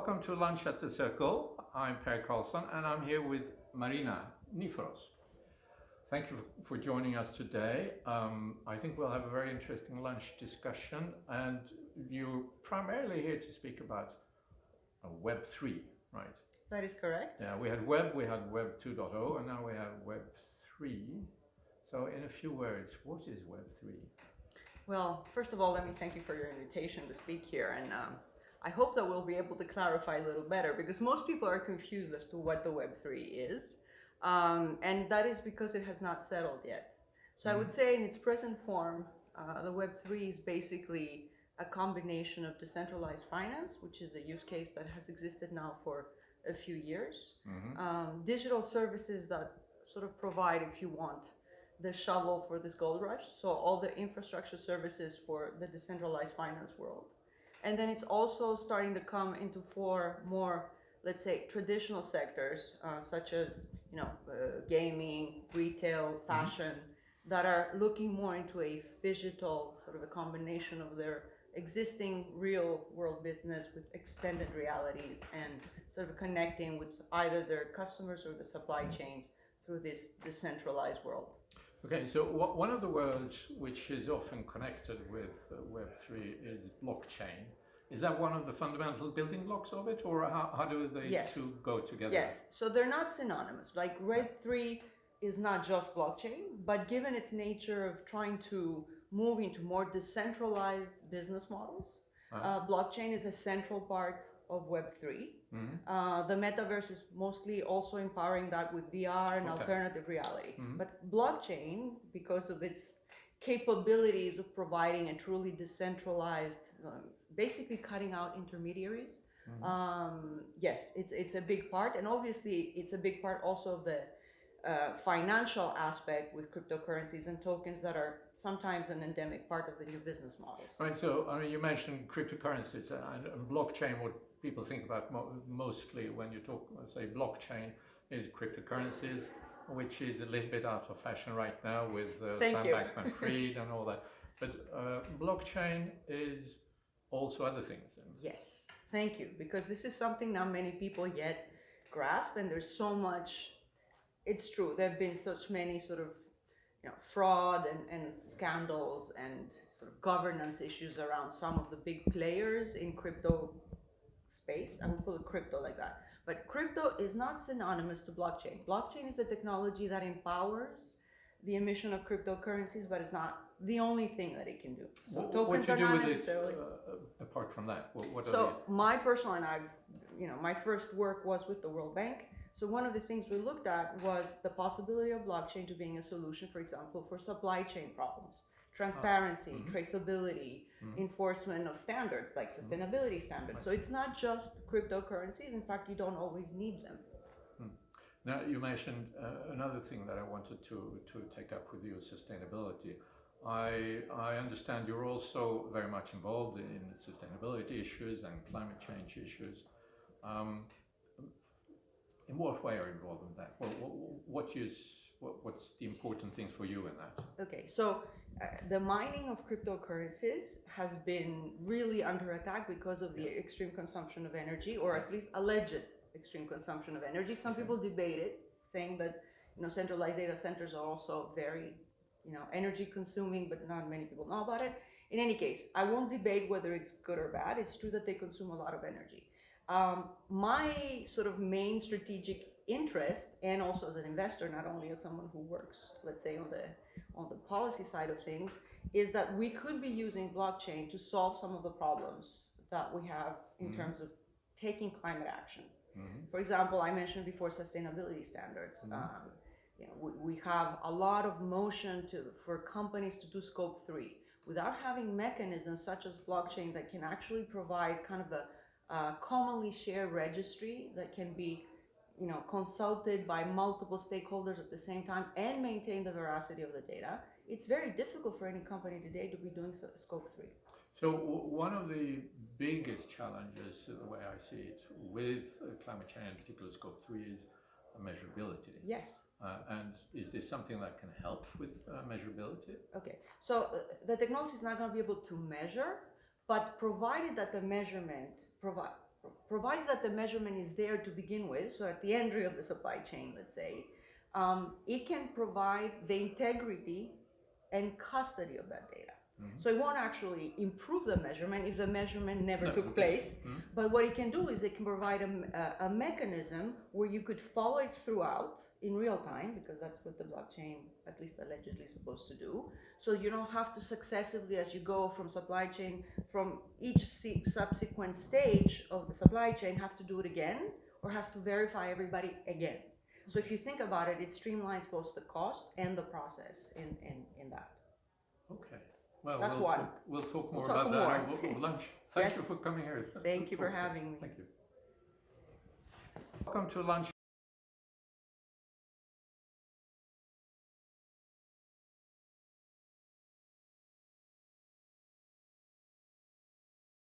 welcome to Lunch at the Circle. I'm Per Carlson and I'm here with Marina Niforos. Thank you for joining us today. I think we'll have a very interesting lunch discussion, and you're primarily here to speak about Web3, right? That is correct. Yeah, we had Web 2.0, and now we have Web 3. So in a few words, what is Web 3? Well, first of all, let me thank you for your invitation to speak here, and I hope that we'll be able to clarify a little better, because most people are confused as to what the Web 3 is, and that is because it has not settled yet. So I would say in its present form, the Web 3 is basically a combination of decentralized finance, which is a use case that has existed now for a few years, digital services that sort of provide, if you want, the shovel for this gold rush, so all the infrastructure services for the decentralized finance world. And then it's also starting to come into four more, let's say, traditional sectors, such as gaming, retail, fashion, that are looking more into a phygital, sort of a combination of their existing real world business with extended realities and sort of connecting with either their customers or the supply chains through this decentralized world. Okay, so one of the words which is often connected with Web3 is blockchain. Is that one of the fundamental building blocks of it, or how do they two go together? Yes, so they're not synonymous. Like Web3 is not just blockchain, but given its nature of trying to move into more decentralized business models, blockchain is a central part of Web3. The metaverse is mostly also empowering that with VR and alternative reality. But blockchain, because of its capabilities of providing a truly decentralized, basically cutting out intermediaries, yes, it's a big part. And obviously, it's a big part also of the financial aspect with cryptocurrencies and tokens that are sometimes an endemic part of the new business models. Right, so I mean, you mentioned cryptocurrencies and blockchain. What people think about mostly when you talk, say, blockchain is cryptocurrencies, which is a little bit out of fashion right now with Sam Bankman-Fried and all that. But blockchain is also other things. Yes, thank you, because this is something not many people yet grasp, and there's so much. It's true, there have been such many sort of fraud and scandals and sort of governance issues around some of the big players in crypto space. I would call it crypto like that. But crypto is not synonymous to blockchain. Blockchain is a technology that empowers the emission of cryptocurrencies, but it's not the only thing that it can do. So tokens are not necessarily. Apart from that, what are so my personal, and my first work was with the World Bank. So one of the things we looked at was the possibility of blockchain to being a solution, for example, for supply chain problems, transparency, traceability, enforcement of standards like sustainability standards. So it's not just cryptocurrencies. In fact, you don't always need them. Now, you mentioned another thing that I wanted to take up with you, sustainability. I understand you're also very much involved in sustainability issues and climate change issues. In what way are you involved in that? What's the important things for you in that? Okay, so the mining of cryptocurrencies has been really under attack because of the extreme consumption of energy, or at least alleged extreme consumption of energy. Some people debate it, saying that centralized data centers are also very energy consuming, but not many people know about it. In any case, I won't debate whether it's good or bad. It's true that they consume a lot of energy. My sort of main strategic interest, and also as an investor, not only as someone who works, let's say, on the policy side of things, is that we could be using blockchain to solve some of the problems that we have in terms of taking climate action. For example, I mentioned before sustainability standards. We have a lot of motion for companies to do scope 3 without having mechanisms such as blockchain that can actually provide kind of a commonly shared registry that can be consulted by multiple stakeholders at the same time and maintain the veracity of the data. It's very difficult for any company today to be doing scope 3. So one of the biggest challenges, the way I see it, with climate change, particularly scope 3, is measurability. Yes. And is this something that can help with measurability? Okay, so the technology is not going to be able to measure, but provided that the measurement provided that the measurement is there to begin with, so at the entry of the supply chain, let's say, it can provide the integrity and custody of that data. So it won't actually improve the measurement if the measurement never took place. But what it can do is it can provide a mechanism where you could follow it throughout in real time, because that's what the blockchain, at least allegedly, is supposed to do. So you don't have to successively, as you go from supply chain, from each subsequent stage of the supply chain, have to do it again or have to verify everybody again. So if you think about it, it streamlines both the cost and the process in that. Okay. Well, That's we'll talk more about that over lunch. Thank you for coming here. Thank you for having me. Thank you. Welcome to lunch.